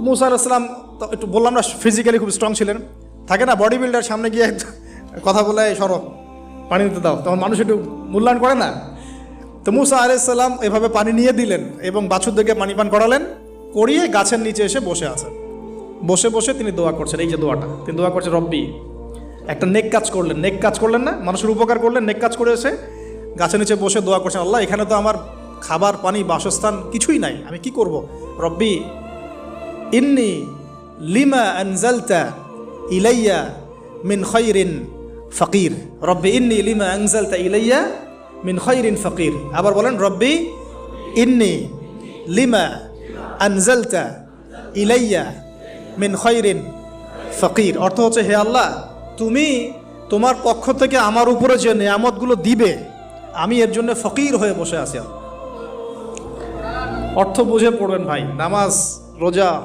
মুসা আলাইহিস সালাম তো একটু বললাম না ফিজিক্যালি খুব স্ট্রং ছিলেন, থাকে না বডি বিল্ডার, সামনে গিয়ে কথা বলে সরো পানি দিতে দাও, তখন মানুষ একটু মূল্যায়ন করে না। তো মুসা আলাইহিস সালাম এভাবে পানি নিয়ে দিলেন এবং বাছুরদেরকে পানি পান করালেন, করিয়ে গাছের নিচে এসে বসে আছেন। বসে বসে তিনি দোয়া করছেন, এই যে দোয়াটা তিনি দোয়া করছেন, রব্বি, একটা নেক কাজ করলেন, নেক কাজ করলেন না, মানুষের উপকার করলেন, নেক কাজ করে এসে গাছের নিচে বসে দোয়া করছেন, আল্লাহ এখানে তো আমার খাবার পানি বাসস্থান কিছুই নাই, আমি কি করব? রব্বি ইন্নি লিমা আনজালতা ইলাইয়া মিন খায়রিন ফকির, রব্বি ইন্নি লিমা আনজালতা ইলাইয়া মিন খায়রিন ফকির। আবার বলেন, রব্বি ইন্নি লিমা আনজালতা ইলাইয়া মিন খায়রিন ফকির। অর্থ হচ্ছে, হে আল্লাহ, তুমি তোমার পক্ষ থেকে আমার উপরে যে নেয়ামতগুলো দিবে, আমি এর জন্য ফকির হয়ে বসে আছি। অর্থ বুঝে পড়বেন ভাই, নামাজ রোজা